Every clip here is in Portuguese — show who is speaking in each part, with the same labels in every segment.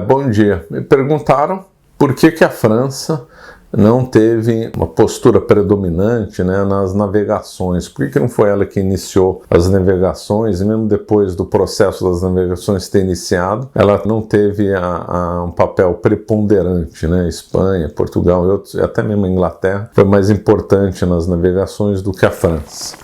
Speaker 1: Bom dia. Me perguntaram por que a França não teve uma postura predominante, né, nas navegações. Por que não foi ela que iniciou as navegações, e mesmo depois do processo das navegações ter iniciado, ela não teve um papel preponderante, né? Espanha, Portugal e outros, e até mesmo a Inglaterra, foi mais importante nas navegações do que a França.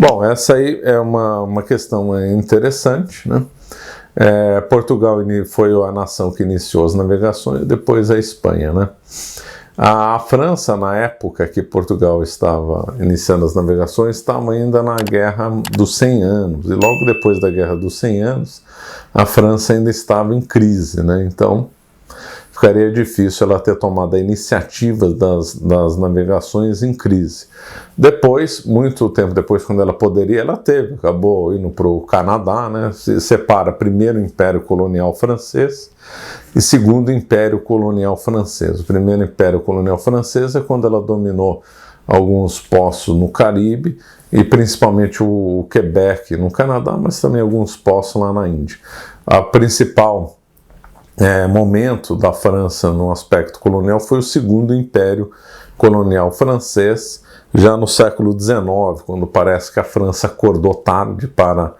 Speaker 1: Bom, essa aí é uma questão interessante, né? Portugal foi a nação que iniciou as navegações, depois a Espanha, né? A França, na época que Portugal estava iniciando as navegações, estava ainda na Guerra dos 100 Anos, e logo depois da Guerra dos 100 Anos, a França ainda estava em crise, né? Então, ficaria difícil ela ter tomado a iniciativa das navegações em crise. Depois, muito tempo depois, quando ela poderia, ela teve, acabou indo para o Canadá, né? Se separa primeiro o Império Colonial Francês e segundo o Império Colonial Francês. O primeiro Império Colonial Francês é quando ela dominou alguns poços no Caribe e principalmente o Quebec no Canadá, mas também alguns poços lá na Índia. A principal momento da França no aspecto colonial foi o segundo Império Colonial Francês, já no século XIX, quando parece que a França acordou tarde para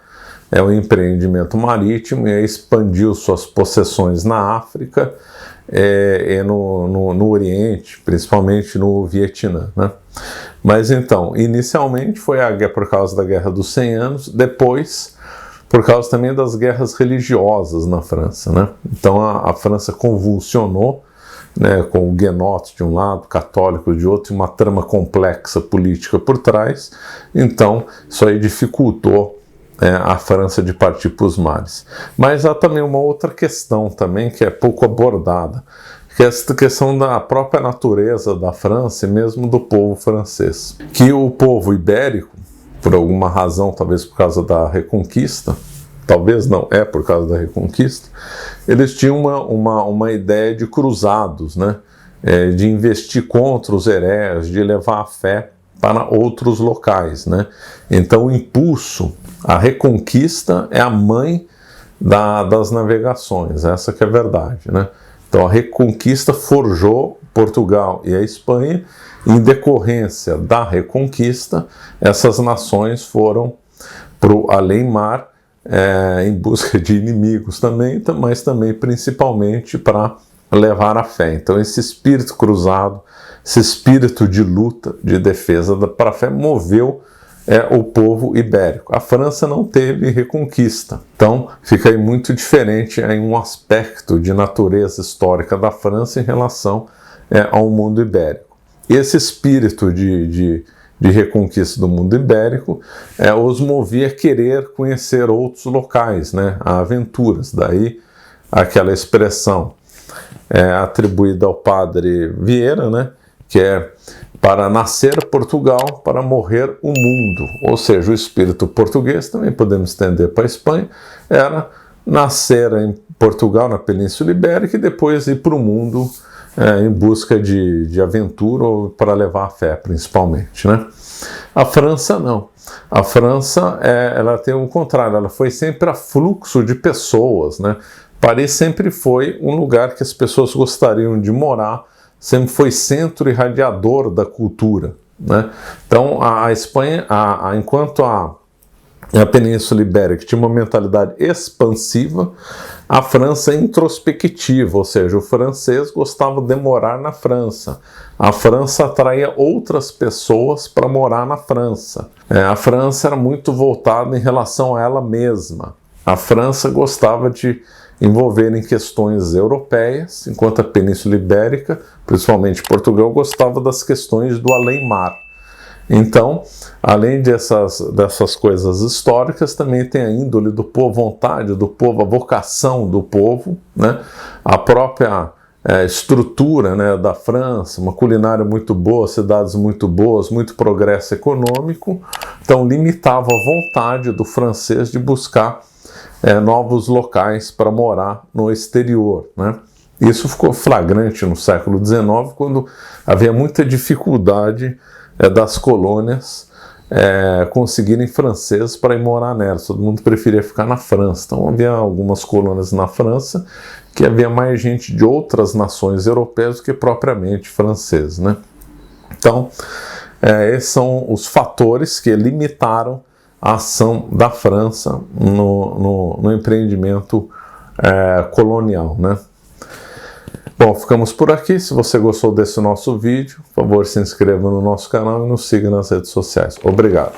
Speaker 1: o empreendimento marítimo e expandiu suas possessões na África e no Oriente, principalmente no Vietnã, né? Mas então, inicialmente foi por causa da Guerra dos 100 Anos, depois por causa também das guerras religiosas na França, né? Então a França convulsionou, né, com o Huguenots de um lado, católico de outro, e uma trama complexa política por trás. Então isso aí dificultou a França de partir para os mares. Mas há também uma outra questão também que é pouco abordada, que é essa questão da própria natureza da França e mesmo do povo francês. Que o povo ibérico, por alguma razão, talvez por causa da Reconquista, talvez não, por causa da Reconquista, eles tinham uma ideia de cruzados, né? De investir contra os hereges, de levar a fé para outros locais, né? Então o impulso, a Reconquista é a mãe das navegações, essa que é a verdade, né? Então a Reconquista forjou Portugal e a Espanha. Em decorrência da Reconquista, essas nações foram para o além-mar em busca de inimigos também, mas também principalmente para levar a fé. Então esse espírito cruzado, esse espírito de luta, de defesa para a fé, moveu o povo ibérico. A França não teve Reconquista, então fica aí muito diferente em um aspecto de natureza histórica da França em relação ao mundo ibérico. E esse espírito de reconquista do mundo ibérico os movia a querer conhecer outros locais, né, a aventuras. Daí aquela expressão atribuída ao padre Vieira, né, que é para nascer Portugal, para morrer o mundo. Ou seja, o espírito português, também podemos estender para a Espanha, era nascer em Portugal, na Península Ibérica, e depois ir para o mundo em busca de aventura ou para levar a fé, principalmente, né? A França não. A França ela tem o contrário, ela foi sempre a fluxo de pessoas, né? Paris sempre foi um lugar que as pessoas gostariam de morar, sempre foi centro irradiador da cultura, né? Então a Espanha, enquanto a Península Ibérica tinha uma mentalidade expansiva, a França introspectiva, ou seja, o francês gostava de morar na França. A França atraía outras pessoas para morar na França. A França era muito voltada em relação a ela mesma. A França gostava de envolver em questões europeias, enquanto a Península Ibérica, principalmente Portugal, gostava das questões do além-mar. Então, além dessas coisas históricas, também tem a índole do povo, a vontade do povo, a vocação do povo, né? A própria estrutura, né, da França, uma culinária muito boa, cidades muito boas, muito progresso econômico, então limitava a vontade do francês de buscar novos locais para morar no exterior, né? Isso ficou flagrante no século XIX, quando havia muita dificuldade das colônias conseguirem franceses para ir morar nelas. Todo mundo preferia ficar na França. Então havia algumas colônias na França que havia mais gente de outras nações europeias do que propriamente franceses, né? Então, esses são os fatores que limitaram a ação da França no empreendimento colonial, né? Bom, ficamos por aqui. Se você gostou desse nosso vídeo, por favor, se inscreva no nosso canal e nos siga nas redes sociais. Obrigado.